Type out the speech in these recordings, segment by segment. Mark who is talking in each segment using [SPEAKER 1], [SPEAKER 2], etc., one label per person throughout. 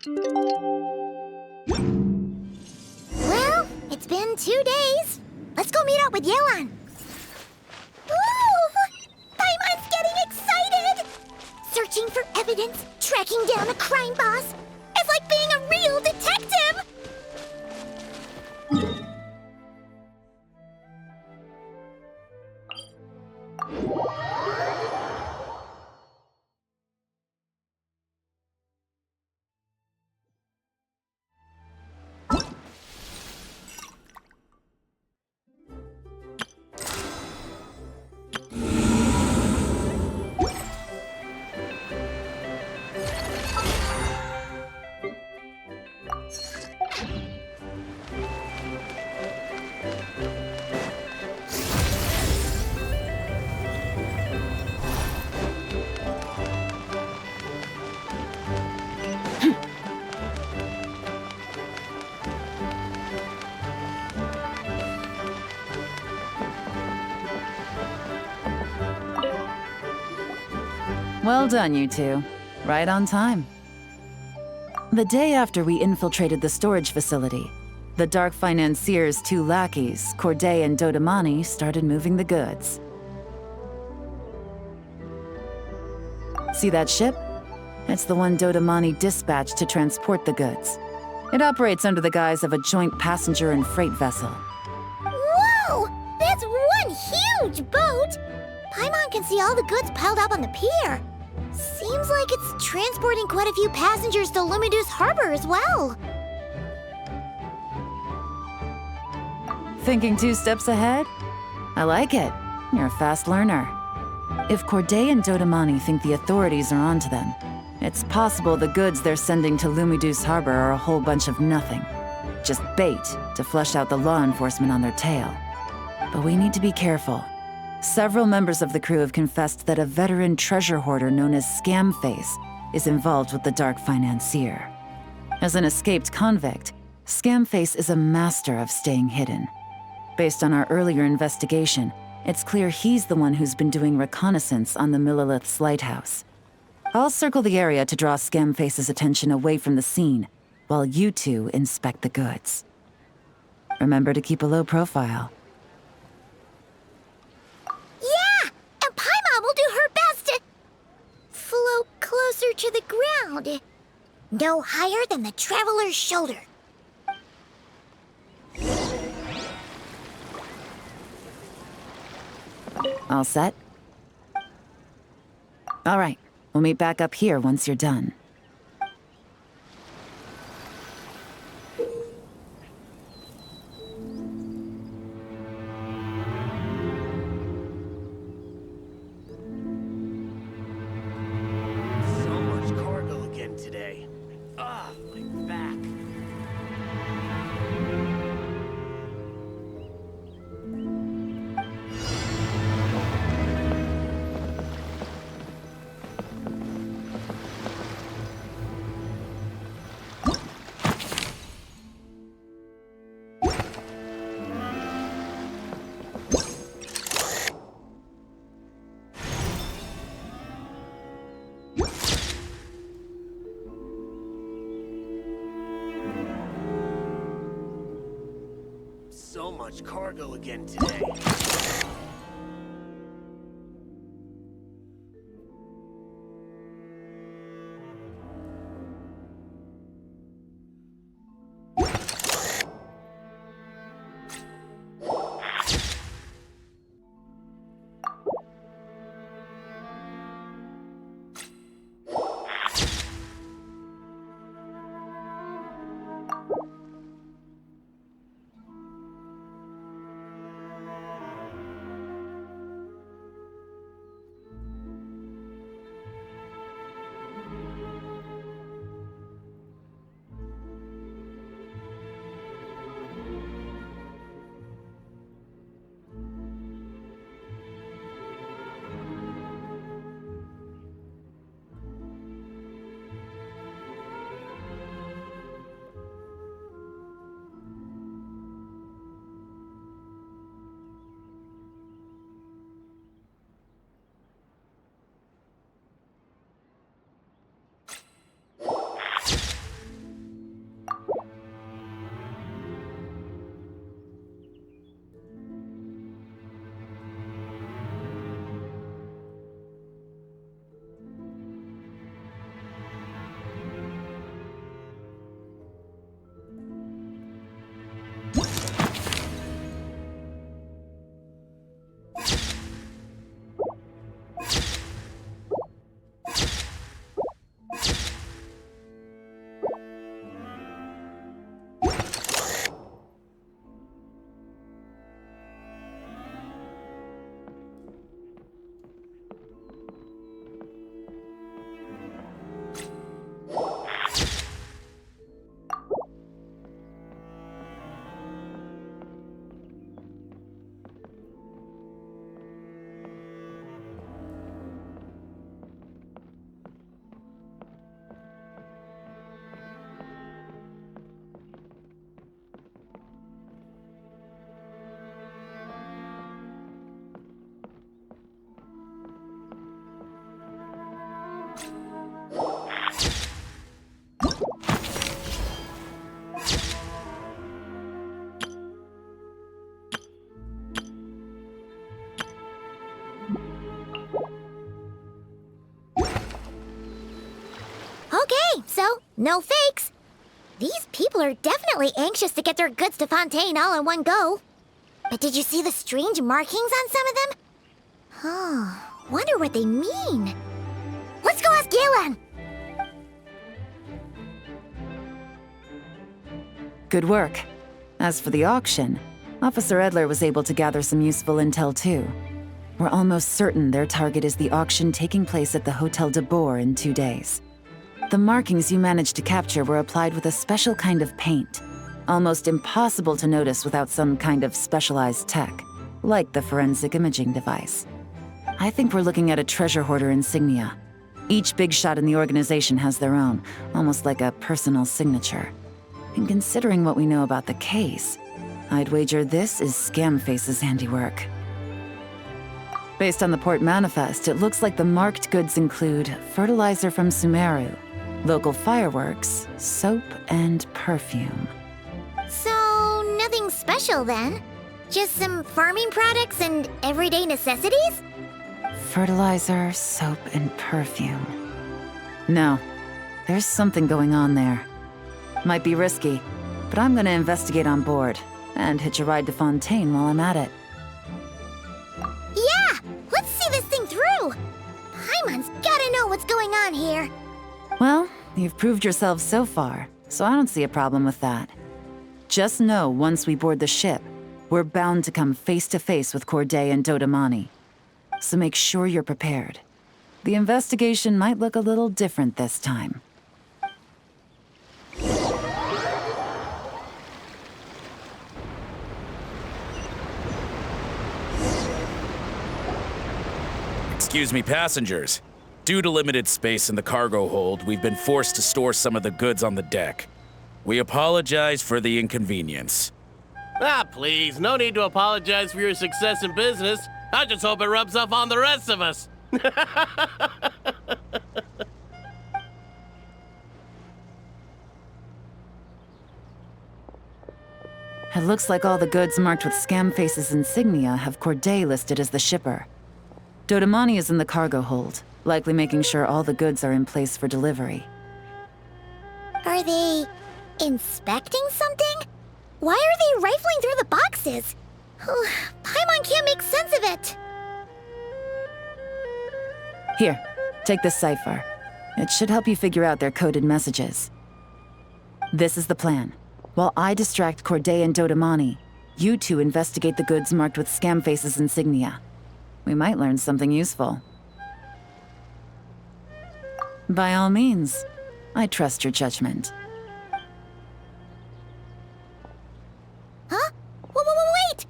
[SPEAKER 1] Well, it's been 2 days. Let's go meet up with Yelan. Ooh! Paimon's getting excited! Searching for evidence, tracking down a crime boss. It's like being a real detective!
[SPEAKER 2] Well done, you two. Right on time. The day after we infiltrated the storage facility, the Dark Financier's two lackeys, Corday and Dodamani, started moving the goods. See that ship? It's the one Dodamani dispatched to transport the goods. It operates under the guise of a joint passenger and freight vessel.
[SPEAKER 1] Whoa! That's one huge boat! Paimon can see all the goods piled up on the pier. Seems like it's transporting quite a few passengers to Lumidus Harbor as well.
[SPEAKER 2] Thinking 2 steps ahead? I like it. You're a fast learner. If Corday and Dodamani think the authorities are onto them, it's possible the goods they're sending to Lumidus Harbor are a whole bunch of nothing. Just bait to flush out the law enforcement on their tail. But we need to be careful. Several members of the crew have confessed that a veteran treasure hoarder known as Scamface is involved with the Dark Financier. As an escaped convict, Scamface is a master of staying hidden. Based on our earlier investigation, it's clear he's the one who's been doing reconnaissance on the Millilith's lighthouse. I'll circle the area to draw Scamface's attention away from the scene, while you two inspect the goods. Remember to keep a low profile.
[SPEAKER 1] Yeah! And Paimon will do her best to float closer to the ground. No higher than the traveler's shoulder.
[SPEAKER 2] All set? All right, we'll meet back up here once you're done.
[SPEAKER 3] So much cargo again today. Ah, my back. So much cargo again today.
[SPEAKER 1] though. No fakes. These people are definitely anxious to get their goods to Fontaine all in one go. But did you see the strange markings on some of them? Oh, wonder what they mean. Let's go ask Yelan!
[SPEAKER 2] Good work. As for the auction, Officer Edler was able to gather some useful intel too. We're almost certain their target is the auction taking place at the Hotel de Boer in 2 days. The markings you managed to capture were applied with a special kind of paint, almost impossible to notice without some kind of specialized tech, like the forensic imaging device. I think we're looking at a treasure hoarder insignia. Each big shot in the organization has their own, almost like a personal signature. And considering what we know about the case, I'd wager this is Scamface's handiwork. Based on the port manifest, it looks like the marked goods include fertilizer from Sumeru, local fireworks, soap, and perfume.
[SPEAKER 1] So, nothing special then? Just some farming products and everyday necessities?
[SPEAKER 2] Fertilizer, soap, and perfume. No, there's something going on there. Might be risky, but I'm gonna investigate on board and hitch a ride to Fontaine while I'm at it.
[SPEAKER 1] Yeah! Let's see this thing through! Paimon's gotta know what's going on here.
[SPEAKER 2] Well, you've proved yourself so far, so I don't see a problem with that. Just know once we board the ship, we're bound to come face to face with Corday and Dodamani. So make sure you're prepared. The investigation might look a little different this time.
[SPEAKER 4] Excuse me, passengers. Due to limited space in the cargo hold, we've been forced to store some of the goods on the deck. We apologize for the inconvenience.
[SPEAKER 3] Ah, please, no need to apologize for your success in business. I just hope it rubs off on the rest of us.
[SPEAKER 2] It looks like all the goods marked with Scamface's insignia have Corday listed as the shipper. Dodamani is in the cargo hold, likely making sure all the goods are in place for delivery.
[SPEAKER 1] Are they inspecting something? Why are they rifling through the boxes? Paimon can't make sense of it.
[SPEAKER 2] Here, take this cipher. It should help you figure out their coded messages. This is the plan. While I distract Corday and Dodamani, you two investigate the goods marked with Scamface's insignia. We might learn something useful. By all means, I trust your judgment.
[SPEAKER 1] Huh? Wait!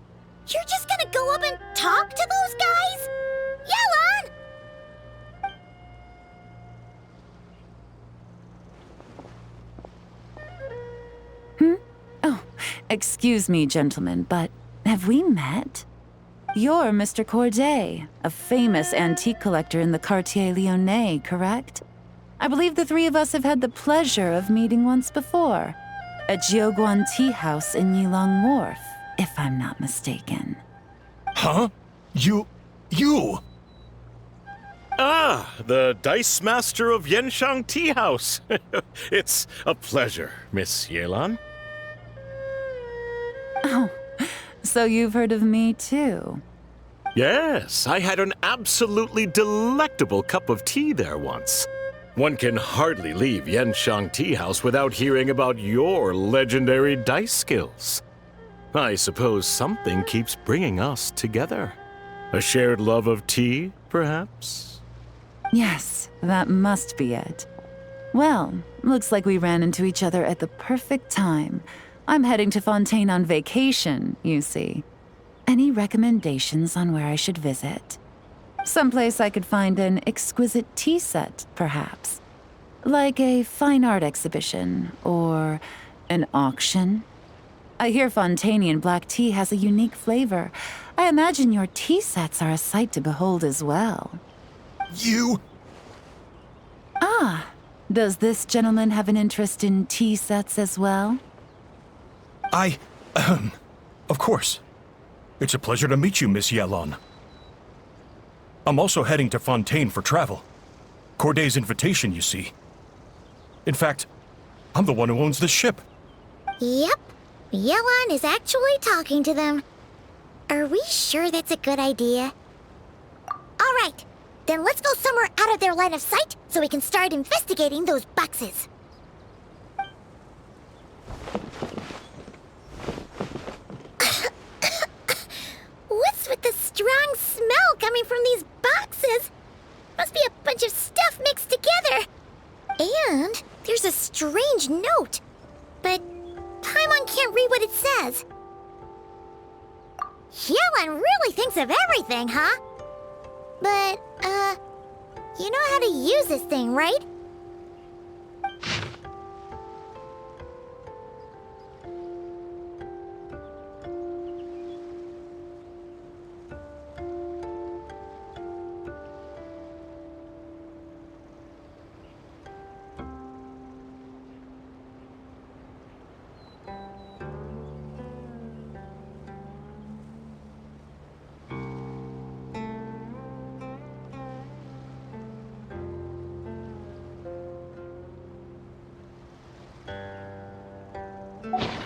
[SPEAKER 1] You're just gonna go up and talk to those guys? Yelan!
[SPEAKER 2] Oh, excuse me, gentlemen, but have we met? You're Mr. Corday, a famous antique collector in the Quartier Lyonnais, correct? I believe the three of us have had the pleasure of meeting once before, at Jiuguan Tea House in Yelan Wharf, if I'm not mistaken.
[SPEAKER 5] Huh? You...
[SPEAKER 6] Ah, the Dice Master of Yenshang Tea House. It's a pleasure, Miss Yelan.
[SPEAKER 2] Oh, so you've heard of me too?
[SPEAKER 6] Yes, I had an absolutely delectable cup of tea there once. One can hardly leave Yenshang Tea House without hearing about your legendary dice skills. I suppose something keeps bringing us together. A shared love of tea, perhaps?
[SPEAKER 2] Yes, that must be it. Well, looks like we ran into each other at the perfect time. I'm heading to Fontaine on vacation, you see. Any recommendations on where I should visit? Someplace I could find an exquisite tea set, perhaps. Like a fine art exhibition, or an auction. I hear Fontainian black tea has a unique flavor. I imagine your tea sets are a sight to behold as well.
[SPEAKER 5] You...
[SPEAKER 2] Ah, does this gentleman have an interest in tea sets as well?
[SPEAKER 5] Of course. It's a pleasure to meet you, Miss Yelan. I'm also heading to Fontaine for travel. Corday's invitation, you see. In fact, I'm the one who owns the ship.
[SPEAKER 1] Yep. Yelan is actually talking to them. Are we sure that's a good idea? All right. Then let's go somewhere out of their line of sight so we can start investigating those boxes. What's with the strong smell coming from these boxes? Must be a bunch of stuff mixed together. And there's a strange note. But Paimon can't read what it says. Yelan really thinks of everything, huh? But, you know how to use this thing, right?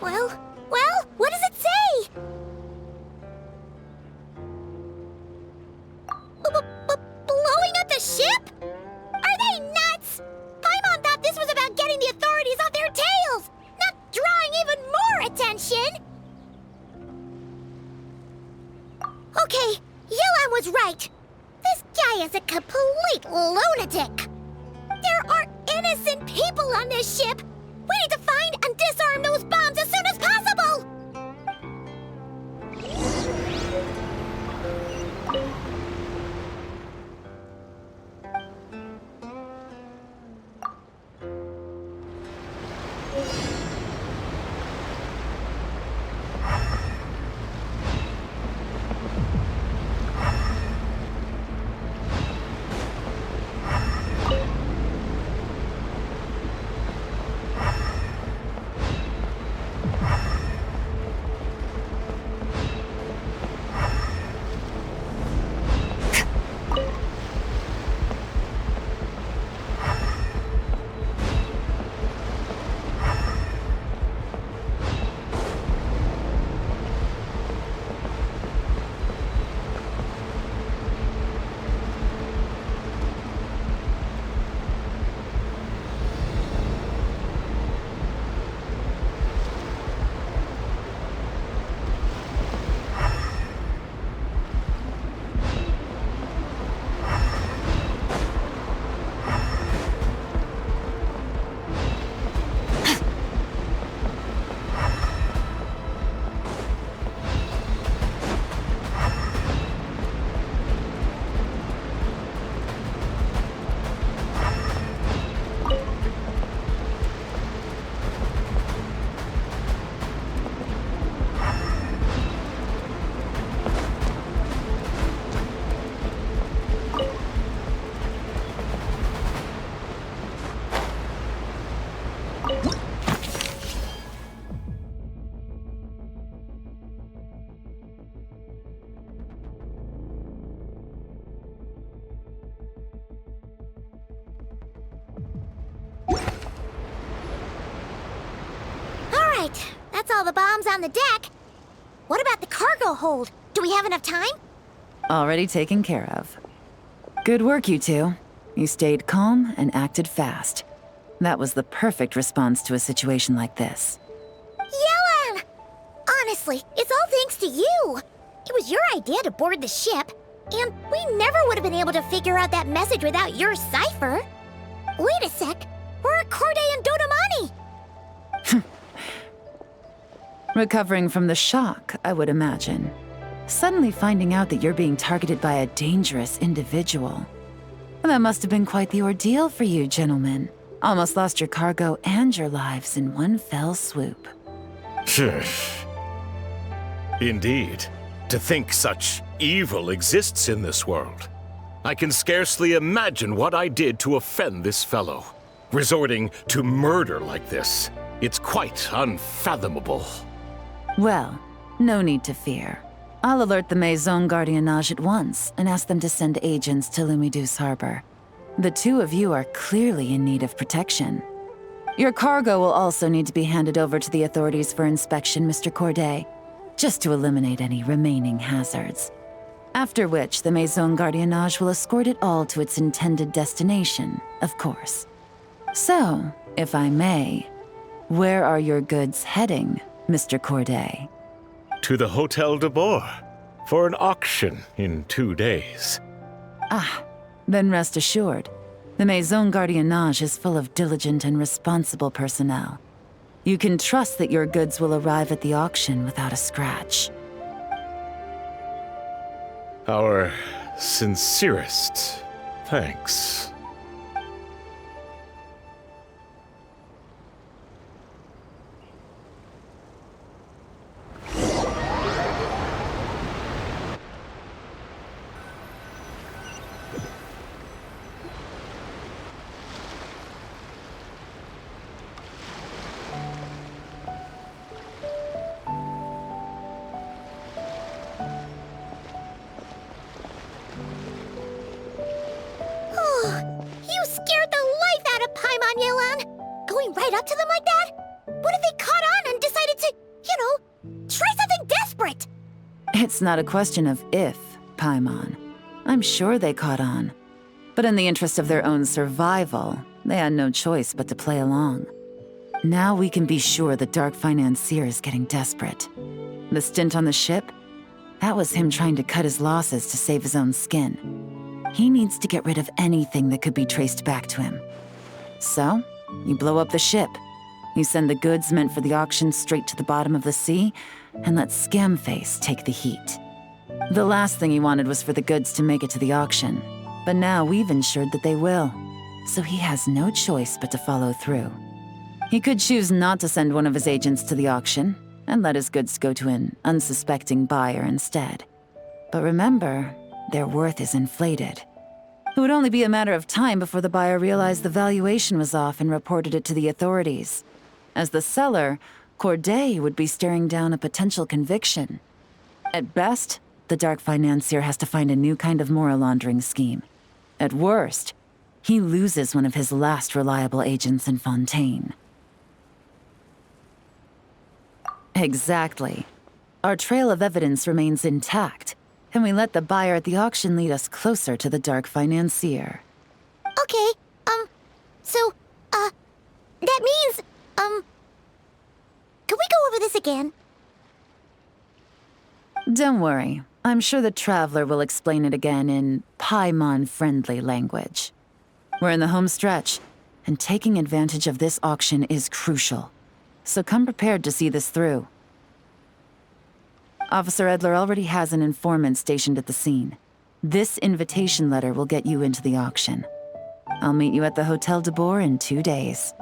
[SPEAKER 1] Well, what does it say? Blowing up the ship? Are they nuts? Paimon thought this was about getting the authorities off their tails, not drawing even more attention. Okay, Yelan was right. This guy is a complete lunatic. There are innocent people on this ship. We need to find and disarm those bombs as soon as possible! Right, that's all the bombs on the deck. What about the cargo hold? Do we have enough time?
[SPEAKER 2] Already taken care of. Good work, you two. You stayed calm and acted fast. That was the perfect response to a situation like this.
[SPEAKER 1] Yelan! Honestly, it's all thanks to you. It was your idea to board the ship, and we never would have been able to figure out that message without your cipher. Wait a sec, we're at Corday and Dodamani.
[SPEAKER 2] Recovering from the shock, I would imagine. Suddenly finding out that you're being targeted by a dangerous individual. That must have been quite the ordeal for you, gentlemen. Almost lost your cargo and your lives in one fell swoop.
[SPEAKER 6] Indeed. To think such evil exists in this world. I can scarcely imagine what I did to offend this fellow. Resorting to murder like this. It's quite unfathomable.
[SPEAKER 2] Well, no need to fear. I'll alert the Maison Gardiennage at once and ask them to send agents to Lumidus Harbor. The two of you are clearly in need of protection. Your cargo will also need to be handed over to the authorities for inspection, Mr. Corday, just to eliminate any remaining hazards. After which, the Maison Gardiennage will escort it all to its intended destination, of course. So, if I may, where are your goods heading, Mr. Corday?
[SPEAKER 6] To the Hotel de Boer for an auction in 2 days.
[SPEAKER 2] Ah, then rest assured, the Maison Gardiennage is full of diligent and responsible personnel. You can trust that your goods will arrive at the auction without a scratch.
[SPEAKER 6] Our sincerest thanks.
[SPEAKER 1] You scared the life out of Paimon, Yelan! Going right up to them like that? What if they caught on and decided to, try something desperate?
[SPEAKER 2] It's not a question of if, Paimon. I'm sure they caught on. But in the interest of their own survival, they had no choice but to play along. Now we can be sure the Dark Financier is getting desperate. The stint on the ship? That was him trying to cut his losses to save his own skin. He needs to get rid of anything that could be traced back to him. So, you blow up the ship. You send the goods meant for the auction straight to the bottom of the sea, and let Scamface take the heat. The last thing he wanted was for the goods to make it to the auction, but now we've ensured that they will, so he has no choice but to follow through. He could choose not to send one of his agents to the auction, and let his goods go to an unsuspecting buyer instead. But remember, their worth is inflated. It would only be a matter of time before the buyer realized the valuation was off and reported it to the authorities. As the seller, Corday would be staring down a potential conviction. At best, the Dark Financier has to find a new kind of moral laundering scheme. At worst, he loses one of his last reliable agents in Fontaine. Exactly. Our trail of evidence remains intact, and we let the buyer at the auction lead us closer to the Dark Financier.
[SPEAKER 1] Okay, that means, can we go over this again?
[SPEAKER 2] Don't worry. I'm sure the Traveler will explain it again in Paimon-friendly language. We're in the home stretch, and taking advantage of this auction is crucial. So come prepared to see this through. Officer Edler already has an informant stationed at the scene. This invitation letter will get you into the auction. I'll meet you at the Hotel de Boer in 2 days.